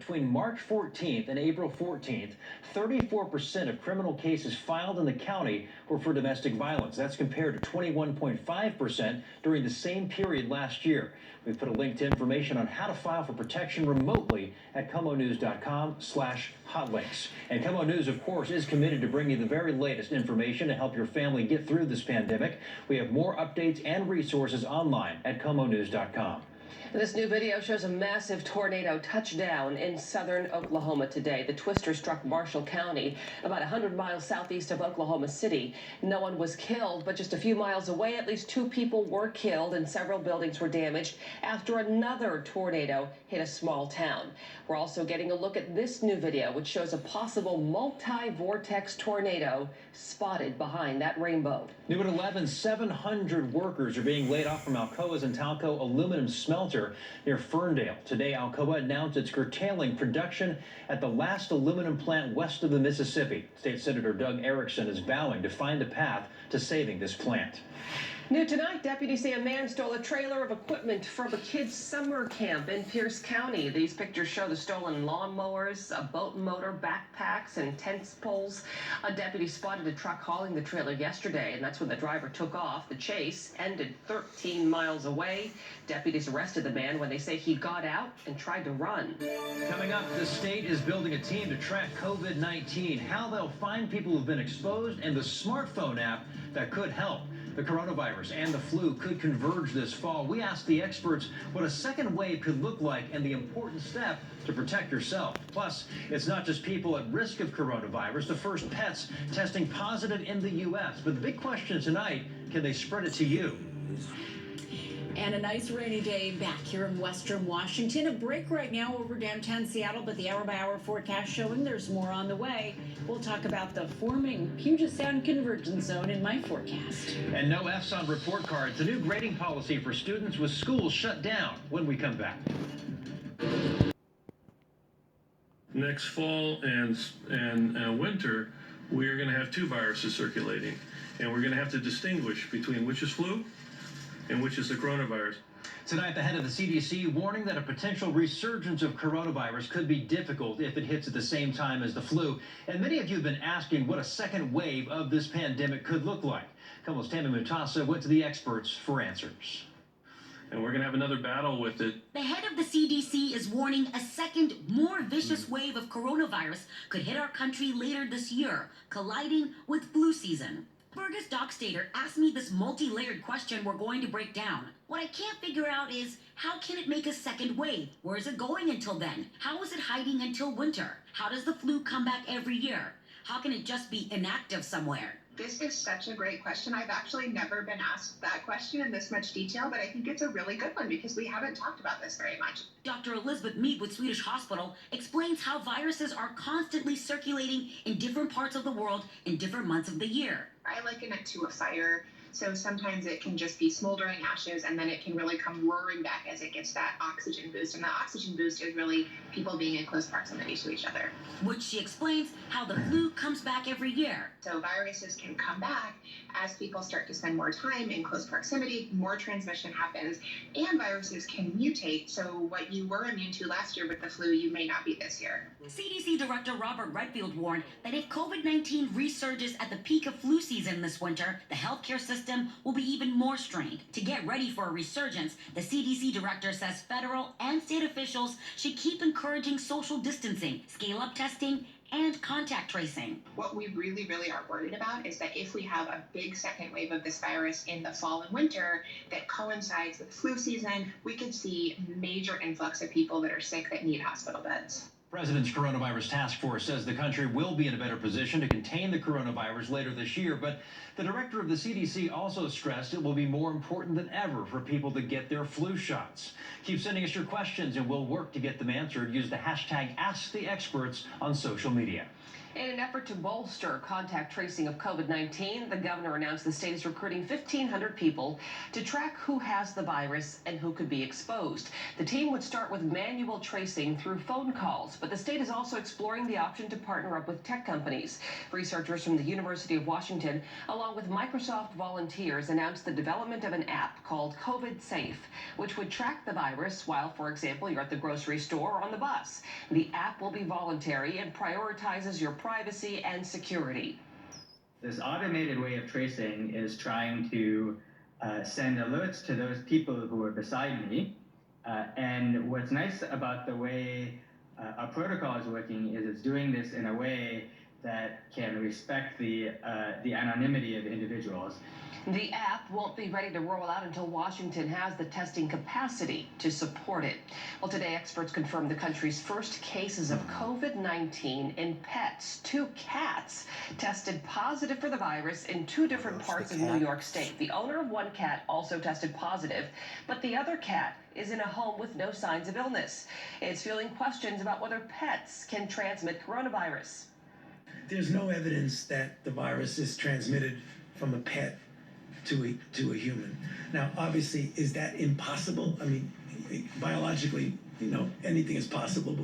between March 14th and April 14th, 34% of criminal cases filed in the county were for domestic violence. That's compared to 21.5% during the same period last year. We've put a link to information on how to file for protection remotely at komonews.com/hotlinks. And Komo News, of course, is committed to bring you the very latest information to help your family get through this pandemic. We have more updates and resources online at komonews.com. This new video shows a massive tornado touchdown in southern Oklahoma today. The twister struck Marshall County, about 100 miles southeast of Oklahoma City. No one was killed, but just a few miles away, at least 2 people were killed and several buildings were damaged after another tornado hit a small town. We're also getting a look at this new video, which shows a possible multi-vortex tornado spotted behind that rainbow. New at 11, 700 workers are being laid off from Alcoa's Intalco aluminum smelter near Ferndale. Today, Alcoa announced it's curtailing production at the last aluminum plant west of the Mississippi. State Senator Doug Erickson is vowing to find a path to saving this plant. New tonight, deputies say a man stole a trailer of equipment from a kids' summer camp in Pierce County. These pictures show the stolen lawnmowers, a boat motor, backpacks, and tent poles. A deputy spotted a truck hauling the trailer yesterday, and that's when the driver took off. The chase ended 13 miles away. Deputies arrested the man when they say he got out and tried to run. Coming up, the state is building a team to track COVID-19, how they'll find people who've been exposed, and the smartphone app that could help. The coronavirus and the flu could converge this fall. We asked the experts what a second wave could look like and the important step to protect yourself. Plus, it's not just people at risk of coronavirus. The first pets testing positive in the U.S. But the big question tonight, can they spread it to you? And a nice rainy day back here in western Washington. A break right now over downtown Seattle, but the hour-by-hour forecast showing there's more on the way. We'll talk about the forming Puget Sound Convergence Zone in my forecast. And no F's on report cards. A new grading policy for students with schools shut down when we come back. Next fall and winter, we're going to have 2 viruses circulating. And we're going to have to distinguish between which is flu and which is the coronavirus. Tonight, the head of the CDC warning that a potential resurgence of coronavirus could be difficult if it hits at the same time as the flu. And many of you have been asking what a second wave of this pandemic could look like. Komo's Tammy Mutasa went to the experts for answers. And we're going to have another battle with it. The head of the CDC is warning a second, more vicious wave of coronavirus could hit our country later this year, colliding with flu season. Fergus Dockstader asked me this multi-layered question we're going to break down. What I can't figure out is, how can it make a second wave? Where is it going until then? How is it hiding until winter? How does the flu come back every year? How can it just be inactive somewhere? This is such a great question. I've actually never been asked that question in this much detail, but I think it's a really good one because we haven't talked about this very much. Dr. Elizabeth Mead with Swedish Hospital explains how viruses are constantly circulating in different parts of the world in different months of the year. I liken it to a fire. So sometimes it can just be smoldering ashes, and then it can really come roaring back as it gets that oxygen boost. And that oxygen boost is really people being in close proximity to each other. Which she explains how the flu comes back every year. So viruses can come back as people start to spend more time in close proximity, more transmission happens, and viruses can mutate. So what you were immune to last year with the flu, you may not be this year. CDC Director Robert Redfield warned that if COVID-19 resurges at the peak of flu season this winter, the healthcare system will be even more strained. To get ready for a resurgence, the CDC director says federal and state officials should keep encouraging social distancing, scale up testing, and contact tracing. What we really are worried about is that if we have a big second wave of this virus in the fall and winter that coincides with flu season, we could see major influx of people that are sick that need hospital beds. President's Coronavirus Task Force says the country will be in a better position to contain the coronavirus later this year, but the director of the CDC also stressed it will be more important than ever for people to get their flu shots. Keep sending us your questions and we'll work to get them answered. Use the hashtag AskTheExperts on social media. In an effort to bolster contact tracing of COVID-19, the governor announced the state is recruiting 1,500 people to track who has the virus and who could be exposed. The team would start with manual tracing through phone calls, but the state is also exploring the option to partner up with tech companies. Researchers from the University of Washington, along with Microsoft volunteers, announced the development of an app called COVID Safe, which would track the virus while, for example, you're at the grocery store or on the bus. The app will be voluntary and prioritizes your privacy and security. This automated way of tracing is trying to send alerts to those people who are beside me. And what's nice about the way our protocol is working is it's doing this in a way that can respect the anonymity of individuals. The app won't be ready to roll out until Washington has the testing capacity to support it. Well, today experts confirmed the country's first cases of COVID-19 in pets. 2 cats tested positive for the virus in 2 different parts of New York State. The owner of 1 cat also tested positive, but the other cat is in a home with no signs of illness. It's fielding questions about whether pets can transmit coronavirus. There's no evidence that the virus is transmitted from a pet to a human. Now, obviously, is that impossible? I mean, biologically, anything is possible.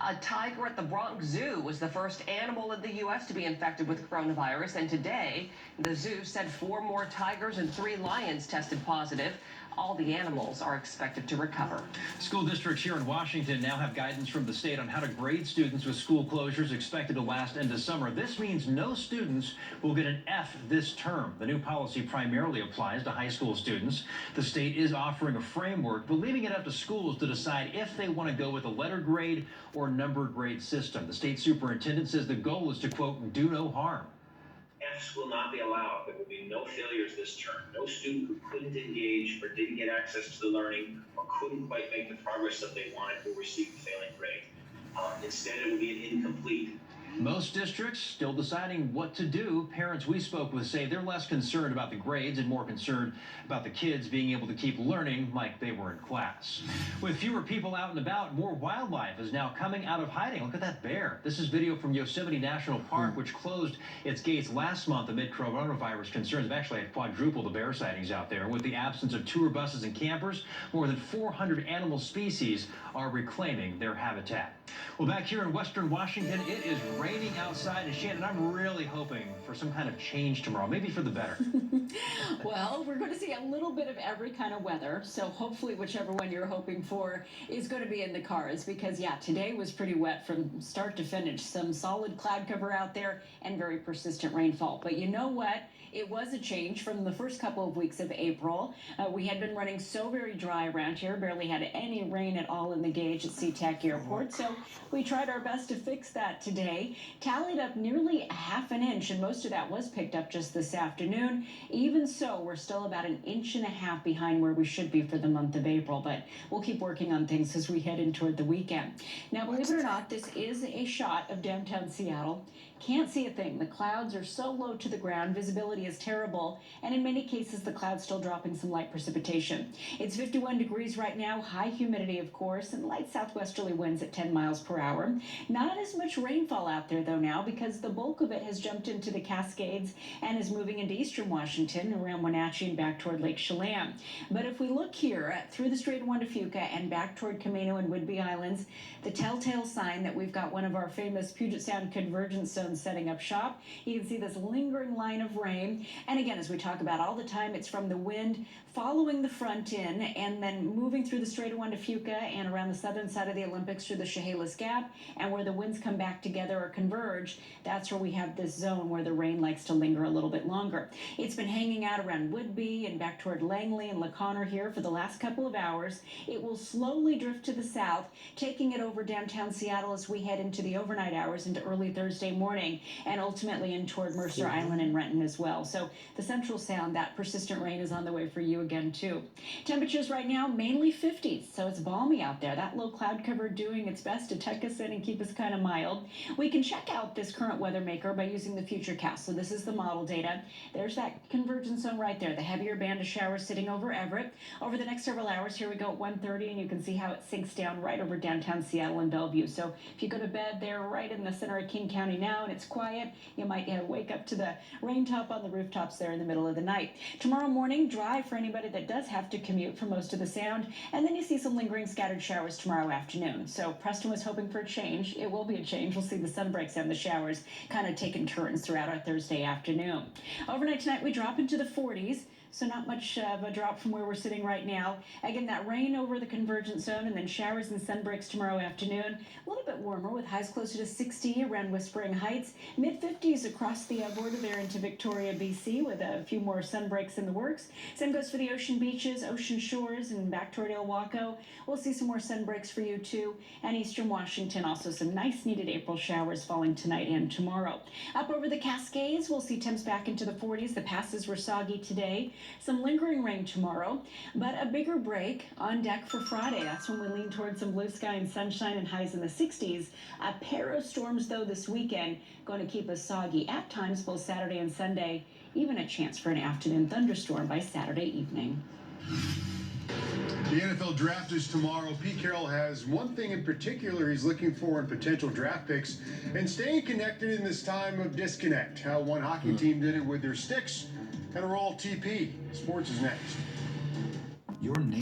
A tiger at the Bronx Zoo was the first animal in the U.S. to be infected with coronavirus, and today the zoo said 4 more tigers and 3 lions tested positive. All the animals are expected to recover. School districts here in Washington now have guidance from the state on how to grade students with school closures expected to last into summer. This means no students will get an F this term. The new policy primarily applies to high school students. The state is offering a framework, but leaving it up to schools to decide if they want to go with a letter grade or numbered grade system. The state superintendent says the goal is to, quote, do no harm. Fs will not be allowed. There will be no failures this term. No student who couldn't engage or didn't get access to the learning or couldn't quite make the progress that they wanted will receive a failing grade. Instead, it will be an incomplete. Most districts still deciding what to do. Parents we spoke with say they're less concerned about the grades and more concerned about the kids being able to keep learning like they were in class. With fewer people out and about, more wildlife is now coming out of hiding. Look at that bear. This is video from Yosemite National Park, which closed its gates last month amid coronavirus concerns. They've actually had quadrupled the bear sightings out there. With the absence of tour buses and campers, more than 400 animal species are reclaiming their habitat. Well, back here in Western Washington, it is raining outside, and Shannon, I'm really hoping for some kind of change tomorrow, maybe for the better. Well, we're going to see a little bit of every kind of weather, so hopefully whichever one you're hoping for is going to be in the cards, because yeah, today was pretty wet from start to finish. Some solid cloud cover out there and very persistent rainfall. But you know what? It was a change from the first couple of weeks of April. We had been running so very dry around here, barely had any rain at all in the gauge at SeaTac Airport. So we tried our best to fix that today. Tallied up nearly a half an inch, and most of that was picked up just this afternoon. Even so, we're still about an inch and a half behind where we should be for the month of April, but we'll keep working on things as we head in toward the weekend. Now, believe it or not, this is a shot of downtown Seattle. Can't see a thing. The clouds are so low to the ground, visibility is terrible, and in many cases the clouds still dropping some light precipitation. It's 51 degrees right now, high humidity of course, and light southwesterly winds at 10 miles per hour. Not as much rainfall out there though now, because the bulk of it has jumped into the Cascades and is moving into eastern Washington around Wenatchee and back toward Lake Chelan. But if we look here through the Strait of Juan de Fuca and back toward Komo and Whidbey Islands, the telltale sign that we've got one of our famous Puget Sound convergence zones setting up shop. You can see this lingering line of rain. And again, as we talk about all the time, it's from the wind following the front in and then moving through the Strait of Juan de Fuca and around the southern side of the Olympics through the Chehalis Gap, and where the winds come back together or converge, that's where we have this zone where the rain likes to linger a little bit longer. It's been hanging out around Whidbey and back toward Langley and La Conner here for the last couple of hours. It will slowly drift to the south, taking it over downtown Seattle as we head into the overnight hours into early Thursday morning, and ultimately in toward Mercer Island and Renton as well. So the Central Sound, that persistent rain is on the way for you again too. Temperatures right now mainly 50s, so it's balmy out there. That low cloud cover doing its best to tuck us in and keep us kind of mild. We can can check out this current weather maker by using the Futurecast. So this is the model data. There's that convergence zone right there, the heavier band of showers sitting over Everett. Over the next several hours, here we go at 1:30, and you can see how it sinks down right over downtown Seattle and Bellevue. So if you go to bed there right in the center of King County now and it's quiet, you might wake up to the rain top on the rooftops there in the middle of the night. Tomorrow morning, dry for anybody that does have to commute for most of the sound, and then you see some lingering scattered showers tomorrow afternoon. So Preston was hoping for a change. It will be a change. We'll see the sun breaks and the showers kind of taking turns throughout our Thursday afternoon. Overnight tonight, we drop into the 40s. So not much of a drop from where we're sitting right now. Again, that rain over the convergence zone and then showers and sun breaks tomorrow afternoon. A little bit warmer with highs closer to 60 around Whispering Heights. Mid-50s across the border there into Victoria, BC, with a few more sun breaks in the works. Same goes for the ocean beaches, ocean shores, and back toward El Waco. We'll see some more sun breaks for you too. And eastern Washington, also some nice needed April showers falling tonight and tomorrow. Up over the Cascades, we'll see temps back into the 40s. The passes were soggy today. Some lingering rain tomorrow, but a bigger break on deck for Friday. That's when we lean towards some blue sky and sunshine and highs in the 60s. A pair of storms, though, this weekend, going to keep us soggy at times both Saturday and Sunday. Even a chance for an afternoon thunderstorm by Saturday evening. The NFL draft is tomorrow. Pete Carroll has one thing in particular he's looking for in potential draft picks, and staying connected in this time of disconnect. How one hockey team did it with their sticks and a roll TP. Sports is next.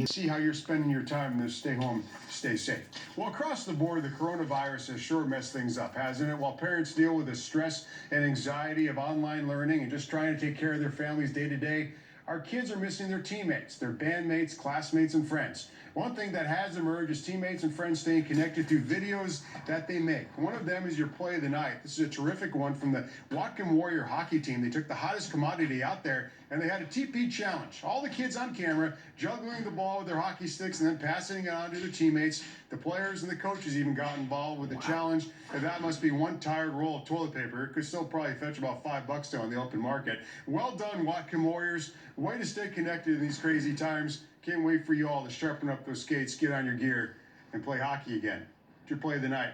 See how you're spending your time in this stay home, stay safe. Well, across the board, the coronavirus has sure messed things up, hasn't it? While parents deal with the stress and anxiety of online learning and just trying to take care of their families day to day, our kids are missing their teammates, their bandmates, classmates, and friends. One thing that has emerged is teammates and friends staying connected through videos that they make. One of them is your play of the night. This is a terrific one from the Watkin Warrior hockey team. They took the hottest commodity out there, and they had a TP challenge. All the kids on camera juggling the ball with their hockey sticks and then passing it on to their teammates. The players and the coaches even got involved with the challenge, and that must be one tired roll of toilet paper. It could still probably fetch about $5 though on the open market. Well done, Watkin Warriors. Way to stay connected in these crazy times. Can't wait for you all to sharpen up those skates, get on your gear, and play hockey again. It's your play of the night.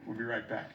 We'll be right back.